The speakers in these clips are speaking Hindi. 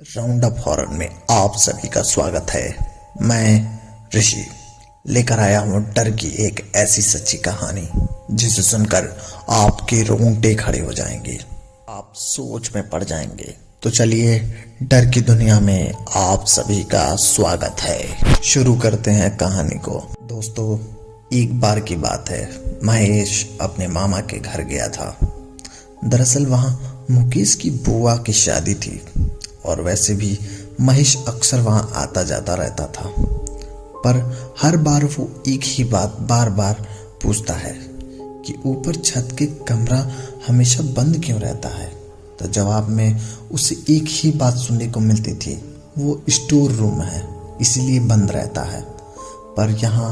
राउंड अप हॉरर में आप सभी का स्वागत है। मैं ऋषि लेकर आया हूँ डर की एक ऐसी सच्ची कहानी जिसे सुनकर आपके रोंगटे खड़े हो जाएंगे, आप सोच में पड़ जाएंगे। तो चलिए डर की दुनिया में आप सभी का स्वागत है। शुरू करते हैं कहानी को। दोस्तों, एक बार की बात है, महेश अपने मामा के घर गया था। दरअसल वहाँ मुकेश की बुआ की शादी थी और वैसे भी महेश अक्सर वहां आता जाता रहता था, पर हर बार वो एक ही बात बार बार पूछता है कि ऊपर छत के कमरा हमेशा बंद क्यों रहता है। तो जवाब में उसे एक ही बात सुनने को मिलती थी, वो स्टोर रूम है इसीलिए बंद रहता है। पर यहाँ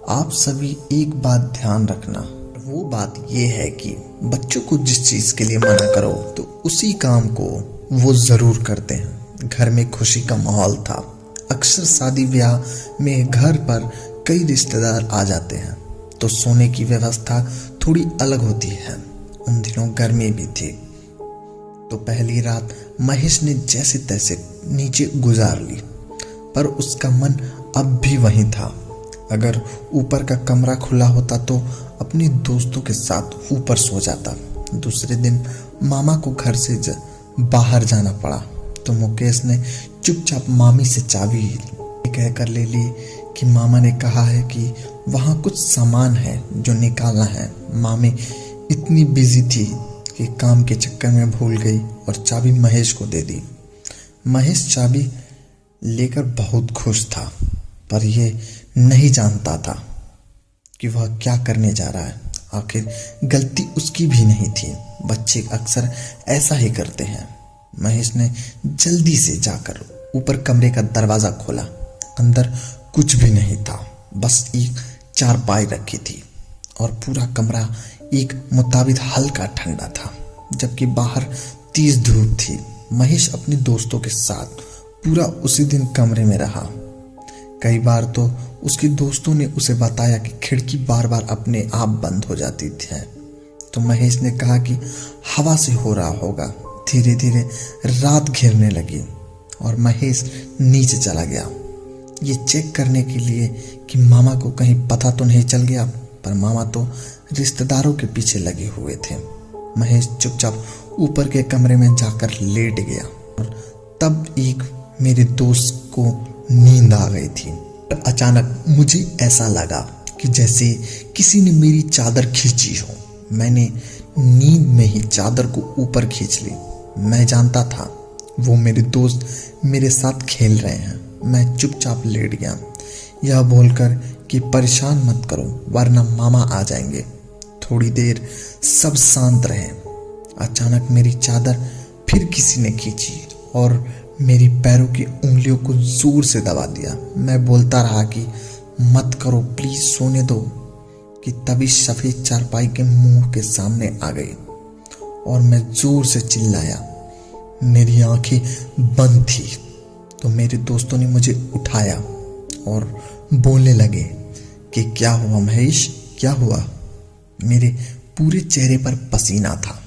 आप सभी एक बात ध्यान रखना, वो बात ये है कि बच्चों को जिस चीज के लिए मना करो तो उसी काम को वो जरूर करते हैं। घर में खुशी का माहौल था। अक्सर शादी ब्याह में घर पर कई रिश्तेदार आ जाते हैं तो सोने की व्यवस्था थोड़ी अलग होती है। उन दिनों गर्मी भी थी तो पहली रात महेश ने जैसे तैसे नीचे गुजार ली, पर उसका मन अब भी वहीं था। अगर ऊपर का कमरा खुला होता तो अपने दोस्तों के साथ ऊपर सो जाता। दूसरे दिन मामा को घर से बाहर जाना पड़ा तो मुकेश ने चुपचाप मामी से चाबी कहकर ले ली कि मामा ने कहा है कि वहाँ कुछ सामान है जो निकालना है। मामी इतनी बिजी थी कि काम के चक्कर में भूल गई और चाबी महेश को दे दी। महेश चाबी लेकर बहुत खुश था, पर यह नहीं जानता था कि वह क्या करने जा रहा है। आखिर गलती उसकी भी नहीं थी, बच्चे अक्सर ऐसा ही करते हैं। महेश ने जल्दी से जाकर ऊपर कमरे का दरवाजा खोला। अंदर कुछ भी नहीं था, बस एक चारपाई रखी थी और पूरा कमरा एक मुताबिक हल्का ठंडा था, जबकि बाहर तेज धूप थी। महेश अपने दोस्तों के साथ पूरा उसी दिन कमरे में रहा। कई बार तो उसके दोस्तों ने उसे बताया कि खिड़की बार बार अपने आप बंद हो जाती थी। तो महेश ने कहा कि हवा से हो रहा होगा। धीरे धीरे रात घिरने लगी और महेश नीचे चला गया, ये चेक करने के लिए कि मामा को कहीं पता तो नहीं चल गया। पर मामा तो रिश्तेदारों के पीछे लगे हुए थे। महेश चुपचाप ऊपर के कमरे में जाकर लेट गया और तब एक मेरे दोस्त को नींद आ गई थी। अचानक मुझे ऐसा लगा कि जैसे किसी ने मेरी चादर खींची हो। मैंने नींद में ही चादर को ऊपर खींच ली। मैं जानता था वो मेरे दोस्त मेरे साथ खेल रहे हैं। मैं चुपचाप लेट गया, यह बोलकर कि परेशान मत करो वरना मामा आ जाएंगे। थोड़ी देर सब शांत रहे। अचानक मेरी चादर फिर किसी ने खींची और मेरी पैरों की उंगलियों को जोर से दबा दिया। मैं बोलता रहा कि मत करो प्लीज, सोने दो, कि तभी सफेद चारपाई के मुंह के सामने आ गई और मैं जोर से चिल्लाया। मेरी आंखें बंद थी तो मेरे दोस्तों ने मुझे उठाया और बोलने लगे कि क्या हुआ महेश, क्या हुआ। मेरे पूरे चेहरे पर पसीना था।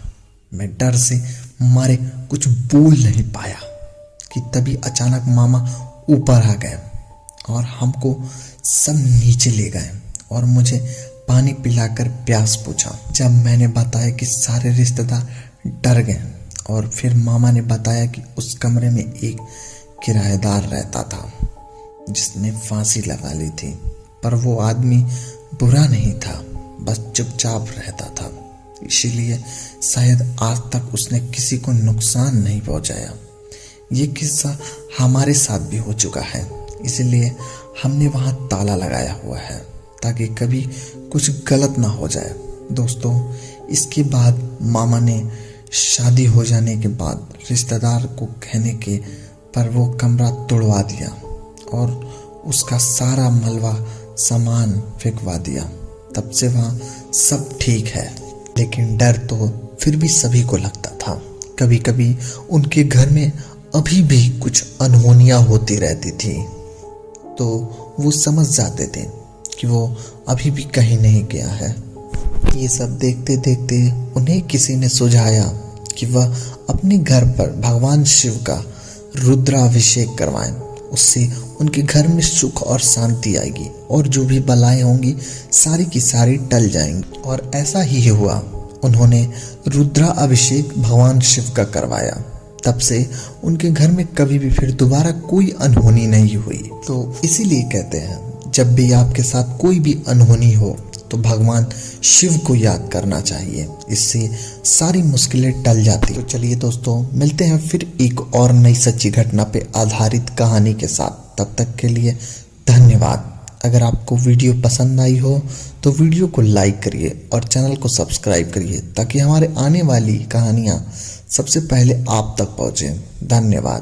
मैं डर से मारे कुछ बोल नहीं पाया कि तभी अचानक मामा ऊपर आ गए और हमको सब नीचे ले गए और मुझे पानी पिलाकर प्यास पूछा। जब मैंने बताया कि सारे रिश्तेदार डर गए और फिर मामा ने बताया कि उस कमरे में एक किराएदार रहता था जिसने फांसी लगा ली थी, पर वो आदमी बुरा नहीं था, बस चुपचाप रहता था, इसीलिए शायद आज तक उसने किसी को नुकसान नहीं पहुंचाया। ये किस्सा हमारे साथ भी हो चुका है, इसलिए हमने वहां ताला लगाया हुआ है ताकि कभी कुछ गलत ना हो जाए। दोस्तों, इसके बाद मामा ने शादी हो जाने के बाद रिश्तेदार को कहने के पर वो कमरा तोड़वा दिया और उसका सारा मलबा सामान फेंकवा दिया। तब से वहाँ सब ठीक है, लेकिन डर तो फिर भी सभी को लगता था। कभी कभी उनके घर में अभी भी कुछ अनहोनियां होती रहती थी तो वो समझ जाते थे कि वो अभी भी कहीं नहीं गया है। ये सब देखते देखते उन्हें किसी ने सुझाया कि वह अपने घर पर भगवान शिव का रुद्राभिषेक करवाएं। उससे उनके घर में सुख और शांति आएगी और जो भी बलाएं होंगी सारी की सारी टल जाएंगी। और ऐसा ही हुआ, उन्होंने रुद्राभिषेक भगवान शिव का करवाया। तब से उनके घर में कभी भी फिर दोबारा कोई अनहोनी नहीं हुई। तो इसीलिए कहते हैं जब भी आपके साथ कोई भी अनहोनी हो तो भगवान शिव को याद करना चाहिए, इससे सारी मुश्किलें टल जाती। तो चलिए दोस्तों, मिलते हैं फिर एक और नई सच्ची घटना पे आधारित कहानी के साथ। तब तक के लिए धन्यवाद। अगर आपको वीडियो पसंद आई हो तो वीडियो को लाइक करिए और चैनल को सब्सक्राइब करिए ताकि हमारे आने वाली कहानियाँ सबसे पहले आप तक पहुँचें। धन्यवाद।